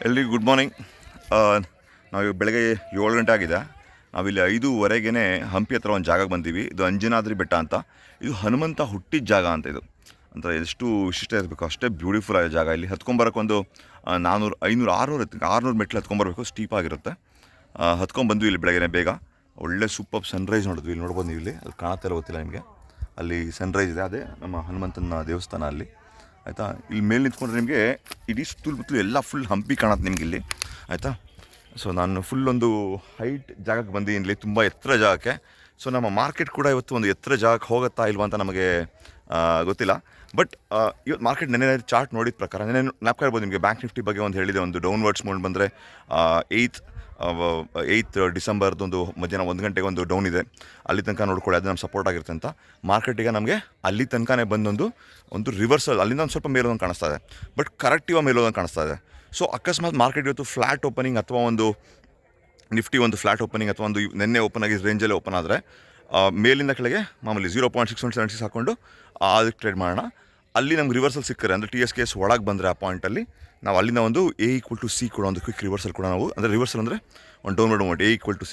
ಎಲ್ರಿಗೂ good morning. ನಾವು ಬೆಳಗ್ಗೆ 7 ಗಂಟೆ ಆಗಿದೆ. ನಾವಿಲ್ಲಿ 5:15ಗೆ ಹಂಪಿ ಹತ್ರ ಒಂದು ಜಾಗಕ್ಕೆ ಬಂದೀವಿ. ಇದು ಅಂಜನಾದ್ರಿ ಬೆಟ್ಟ ಅಂತ. ಇದು ಹನುಮಂತ ಹುಟ್ಟಿದ ಜಾಗ ಅಂತ. ಇದು ಅಂತ ಎಷ್ಟು ವಿಶಿಷ್ಟ ಇರಬೇಕು, ಅಷ್ಟೇ ಬ್ಯೂಟಿಫುಲ್ ಆದ ಜಾಗ. ಇಲ್ಲಿ ಹತ್ಕೊಂಬರೋಕ್ಕೊಂದು 400, 500, 600 ಮೆಟ್ಲು ಹತ್ಕೊಂಬರ್ಬೇಕು. ಸ್ಟೀಪ್ ಆಗಿರುತ್ತೆ. ಹತ್ಕೊಂಡ್ಬಂದ್ವಿ ಇಲ್ಲಿ ಬೆಳಗ್ಗೆ ಬೇಗ. ಒಳ್ಳೆ ಸೂಪರ್ ಸನ್ರೈಸ್ ನೋಡಿದ್ವಿ. ಇಲ್ಲಿ ನೋಡ್ಬೋದು ನೀವು. ಇಲ್ಲಿ ಅಲ್ಲಿ ಕಾಣುತ್ತಾ ಇಲ್ಲ ಗೊತ್ತಿಲ್ಲ ನಿಮಗೆ. ಅಲ್ಲಿ ಸನ್ರೈಸ್ ಇದೆ. ಅದೇ ನಮ್ಮ ಹನುಮಂತನ ದೇವಸ್ಥಾನ ಅಲ್ಲಿ, ಆಯಿತಾ. ಇಲ್ಲಿ ಮೇಲೆ ನಿಂತ್ಕೊಂಡ್ರೆ ನಿಮಗೆ ಇಡೀ ಸುತ್ತಲೂ ಎಲ್ಲ ಫುಲ್ ಹಂಪಿ ಕಾಣುತ್ತೆ ನಿಮ್ಗೆ ಇಲ್ಲಿ, ಆಯಿತಾ. ಸೊ ನಾನು ಫುಲ್ ಒಂದು ಹೈಟ್ ಜಾಗಕ್ಕೆ ಬಂದಿದ್ದೀನಿ, ಇಲ್ಲಿ ತುಂಬ ಎತ್ತರ ಜಾಗಕ್ಕೆ. ಸೊ ನಮ್ಮ ಮಾರ್ಕೆಟ್ ಕೂಡ ಇವತ್ತು ಒಂದು ಎತ್ತರ ಜಾಗಕ್ಕೆ ಹೋಗುತ್ತಾ ಇಲ್ವಾ ಅಂತ ನಮಗೆ ಗೊತ್ತಿಲ್ಲ. ಬಟ್ ಇವತ್ತು ಮಾರ್ಕೆಟ್ ನೆನೆ ಚಾರ್ಟ್ ನೋಡಿದ ಪ್ರಕಾರ ನೆನೆ ಜ್ಞಾಪಕ ಇರ್ಬೋದು ನಿಮಗೆ. ಬ್ಯಾಂಕ್ ನಿಫ್ಟಿ ಬಗ್ಗೆ ಒಂದು ಹೇಳಿದೆ, ಒಂದು ಡೌನ್ವರ್ಡ್ಸ್ ಮೂಡ್ ಬಂದರೆ 8th ಡಿಸೆಂಬರ್ದೊಂದು ಮಧ್ಯಾಹ್ನ 1 ಗಂಟೆಗೆ ಒಂದು ಡೌನ್ ಇದೆ. ಅಲ್ಲಿ ತನಕ ನೋಡ್ಕೊಳ್ಳಿ, ಅದು ನಮ್ಮ ಸಪೋರ್ಟ್ ಆಗಿರುತ್ತೆ ಅಂತ. ಮಾರ್ಕೆಟಿಗೆ ನಮಗೆ ಅಲ್ಲಿ ತನಕನೇ ಒಂದು ರಿವರ್ಸಲ್, ಅಲ್ಲಿಂದ ಒಂದು ಸ್ವಲ್ಪ ಮೇಲೋದಂಗೆ ಕಾಣಿಸ್ತಾ ಇದೆ, ಬಟ್ ಕರೆಕ್ಟಿವ್ ಮೇಲೋದಂಗೆ ಕಾಣಿಸ್ತಾ ಇದೆ. ಸೊ ಅಕಸ್ಮಾತ್ ಮಾರ್ಕೆಟ್ ಇವತ್ತು ಫ್ಲ್ಯಾಟ್ ಓಪನಿಂಗ್ ಅಥವಾ ಒಂದು ನಿಫ್ಟಿ ಒಂದು ಫ್ಲ್ಯಾಟ್ ಓಪನಿಂಗ್ ಅಥವಾ ಒಂದು ನೆನ್ನೆ ಓಪನ್ ಆಗಿ ರೇಂಜಲ್ಲಿ ಓಪನ್ ಆದರೆ ಮೇಲಿಂದ ಕೆಳಗೆ ಮಾಮೂಲಿ 0.6176 ಹಾಕ್ಕೊಂಡು ಅದಕ್ಕೆ ಟ್ರೇಡ್ ಮಾಡೋಣ. ಅಲ್ಲಿ ನಮ್ಗೆ ರಿವರ್ಸಲ್ ಸಿಕ್ಕರೆ ಅಂದರೆ TSKS ಒಳಗೆ ಬಂದರೆ ಆ ಪಾಯಿಂಟಲ್ಲಿ ನಾವು ಅಲ್ಲಿಂದ ಒಂದು A=C ಕೊಡೋ ಒಂದು ಕ್ವಿಕ್ ರಿವರ್ಸಲ್ ಕೂಡ ನಾವು, ಅಂದರೆ ರಿವರ್ಸಲ್ ಅಂದರೆ ಒಂದು ಡೌನ್ವರ್ಡ್ ಮೂಮೆಂಟ್ A=C,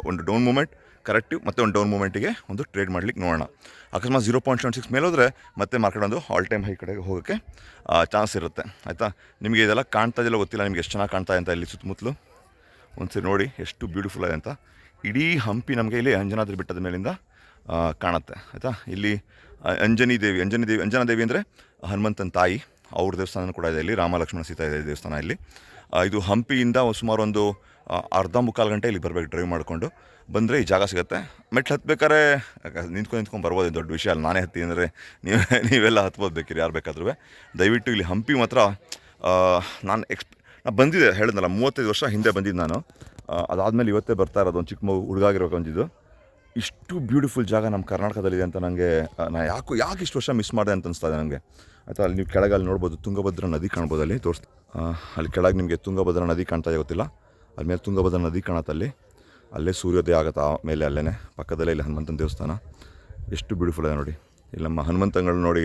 ಒಂದು ಡೌನ್ ಮೂಮೆಂಟ್ ಕರೆಕ್ಟಿವ್ ಮತ್ತು ಒಂದು ಡೌನ್ ಮೂಮೆಂಟಿಗೆ ಒಂದು ಟ್ರೇಡ್ ಮಾಡ್ಲಿಕ್ಕೆ ನೋಡೋಣ. ಅಕಸ್ಮಾತ್ 0.76 ಮೇಲೆ ಹೋದರೆ ಮತ್ತೆ ಮಾರ್ಕೆಟ್ ಒಂದು ಆಲ್ ಟೈಮ್ ಹೈ ಕಡೆಗೆ ಹೋಗೋಕ್ಕೆ ಚಾನ್ಸ್ ಇರುತ್ತೆ, ಆಯಿತಾ. ನಿಮಗೆ ಇದೆಲ್ಲ ಕಾಣ್ತಾ ಇದೆಯಲ್ಲ ಗೊತ್ತಿಲ್ಲ ನಿಮಗೆ ಎಷ್ಟು ಚೆನ್ನಾಗಿ ಕಾಣ್ತಾ ಅಂತ. ಇಲ್ಲಿ ಸುತ್ತಮುತ್ತಲು ಒಂದ್ಸರಿ ನೋಡಿ ಎಷ್ಟು ಬ್ಯೂಟಿಫುಲ್ ಆಗಿದೆ ಅಂತ. ಇಡೀ ಹಂಪಿ ನಮಗೆ ಇಲ್ಲಿ ಅಂಜನಾದ್ರಿ ಬೆಟ್ಟದ ಮೇಲಿಂದ ಕಾಣುತ್ತೆ, ಆಯಿತಾ. ಇಲ್ಲಿ ಅಂಜನಾದೇವಿ ಅಂದರೆ ಹನುಮಂತನ ತಾಯಿ, ಅವ್ರ ದೇವಸ್ಥಾನ ಕೂಡ ಇದೆ ಇಲ್ಲಿ. ರಾಮ ಲಕ್ಷ್ಮಣ ಸೀತಾ ಇದೆ ದೇವಸ್ಥಾನ ಇಲ್ಲಿ. ಇದು ಹಂಪಿಯಿಂದ ಸುಮಾರು ಒಂದು ಅರ್ಧ-ಮುಕ್ಕಾಲು ಗಂಟೆ ಇಲ್ಲಿ ಬರಬೇಕು. ಡ್ರೈವ್ ಮಾಡಿಕೊಂಡು ಬಂದರೆ ಈ ಜಾಗ ಸಿಗುತ್ತೆ. ಮೆಟ್ಲು ಹತ್ಬೇಕಾದ್ರೆ ನಿಂತ್ಕೊಂಡು ಬರ್ಬೋದು, ದೊಡ್ಡ ವಿಷಯ ಅಲ್ಲ. ನಾನೇ ಹತ್ತಿ ಅಂದರೆ ನೀವೆಲ್ಲ ಹತ್ಬೋದು ಬೇಕಿರಿ, ಯಾರು ಬೇಕಾದ್ರೂ. ದಯವಿಟ್ಟು ಇಲ್ಲಿ ಹಂಪಿ ಮಾತ್ರ ನಾನು ಬಂದಿದ್ದೆ, ಹೇಳಿದ್ನಲ್ಲ 35 ವರ್ಷ ಹಿಂದೆ ಬಂದಿದ್ದು ನಾನು. ಅದಾದಮೇಲೆ ಇವತ್ತೇ ಬರ್ತಾ ಇರೋದು, ಒಂದು ಚಿಕ್ಕ ಮಗು ಹುಡುಗಾಗಿರೋಕೆ ಬಂದಿದ್ದು. ಇಷ್ಟು ಬ್ಯೂಟಿಫುಲ್ ಜಾಗ ನಮ್ಮ ಕರ್ನಾಟಕದಲ್ಲಿದೆ ಅಂತ ನನಗೆ ಯಾಕೆ ಇಷ್ಟು ವರ್ಷ ಮಿಸ್ ಮಾಡಿದೆ ಅಂತ ಅನಿಸ್ತಾ ಇದೆ ನನಗೆ, ಆಯಿತಾ. ಅಲ್ಲಿ ನೀವು ಕೆಳಗೆ ಅಲ್ಲಿ ನೋಡ್ಬೋದು, ತುಂಗಭದ್ರಾ ನದಿ ಕಾಣ್ಬೋದು ಅಲ್ಲಿ ಅಲ್ಲಿ ಕೆಳಗೆ ನಿಮಗೆ ತುಂಗಭದ್ರಾ ನದಿ ಕಾಣ್ತಾ ಇದೆ ಗೊತ್ತಿಲ್ಲ. ಅಲ್ಲಿ ಮೇಲೆ ತುಂಗಭದ್ರಾ ನದಿ ಕಾಣುತ್ತೆ ಅಲ್ಲಿ. ಅಲ್ಲೇ ಸೂರ್ಯೋದಯ ಆಗುತ್ತೆ ಆಮೇಲೆ, ಅಲ್ಲೇ ಪಕ್ಕದಲ್ಲೇ ಇಲ್ಲಿ ಹನುಮಂತನ ದೇವಸ್ಥಾನ. ಎಷ್ಟು ಬ್ಯೂಟಿಫುಲ್ ಇದೆ ನೋಡಿ. ಇಲ್ಲಿ ನಮ್ಮ ಹನುಮಂತಗಳು ನೋಡಿ,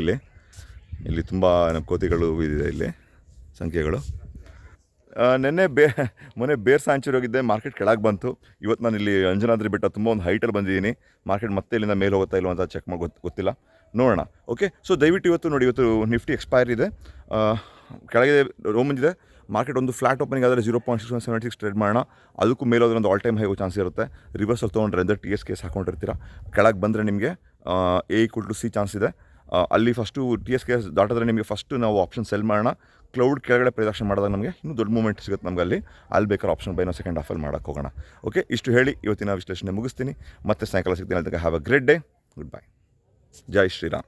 ಇಲ್ಲಿ ತುಂಬ ನಮ್ಮ ಕೋತಿಗಳು ಇದೆ ಇಲ್ಲಿ ಸಂಖ್ಯೆಗಳು. ಮೊನ್ನೆ ಬೇರ್ ಸ್ಯಾಂಚುರಿ ಹೋಗಿದ್ದೆ, ಮಾರ್ಕೆಟ್ ಕೆಳಗೆ ಬಂತು. ಇವತ್ತು ನಾನು ಇಲ್ಲಿ ಅಂಜನಾದ್ರಿ ಬೆಟ್ಟ ತುಂಬ ಒಂದು ಹೈಟಲ್ಲಿ ಬಂದಿದ್ದೀನಿ. ಮಾರ್ಕೆಟ್ ಮತ್ತೆ ಇಲ್ಲಿಂದ ಮೇಲೆ ಹೋಗುತ್ತಾ ಇಲ್ವ ಅಂತ ಚೆಕ್ ಮಾಡಿ ಗೊತ್ತಿಲ್ಲ, ನೋಡೋಣ. ಓಕೆ, ಸೊ ದಯವಿಟ್ಟು ಇವತ್ತು ನೋಡಿ, ಇವತ್ತು ನಿಫ್ಟಿ ಎಕ್ಸ್ಪೈರ್ ಇದೆ, ಕೆಳಗೆ ರೋಮ್ ಬಂದಿದೆ. ಮಾರ್ಕೆಟ್ ಒಂದು ಫ್ಲಾಟ್ ಓಪನಿಂಗ್ ಆದರೆ 0.6176 ಟ್ರೇಡ್ ಮಾಡೋಣ. ಅದಕ್ಕೂ ಮೇಲೆ ಹೋದ್ರೆ ಒಂದು ಆಲ್ ಟೈಮ್ ಹೈ ಚಾನ್ಸ್ ಇರುತ್ತೆ. ರಿವರ್ಸಲ್ ತೊಗೊಂಡ್ರೆ ಅಂದರೆ TSKS ಹಾಕೊಂಡಿರ್ತೀರ, ಕೆಳಗೆ ಬಂದರೆ ನಿಮಗೆ A=C ಚಾನ್ಸ್ ಇದೆ. ಅಲ್ಲಿ ಫಸ್ಟು TSKS ದಾಟಿದ್ರೆ ನಿಮಗೆ ಫಸ್ಟು ನಾವು ಆಪ್ಷನ್ ಸೆಲ್ ಮಾಡೋಣ. ಕ್ಲೌಡ್ ಕೆಳಗಡೆ ಪ್ರದಕ್ಷಿಣೆ ಮಾಡಿದಾಗ ನಮಗೆ ಇನ್ನೂ ದೊಡ್ಡ ಮೂಮೆಂಟ್ ಸಿಗುತ್ತೆ ನಮಗೆ ಅಲ್ಲಿ ಬೇಕಾದ್ರೆ ಆಪ್ಷನ್ ಬೈನ ಸೆಕೆಂಡ್ ಹಾಫಲ್ಲಿ ಮಾಡೋಕ್ಕೆ ಹೋಗೋಣ. ಓಕೆ, ಇಷ್ಟು ಹೇಳಿ ಇವತ್ತಿನ ವಿಶ್ಲೇಷಣೆ ಮುಗಿಸ್ತೀನಿ. ಮತ್ತೆ ಸಾಯಂಕಾಲ ಸಿಗ್ತೀನಿ. ಅಲ್ಲಿ ತನಕ have a great day. Good bye. ಜೈ ಶ್ರೀರಾಮ್.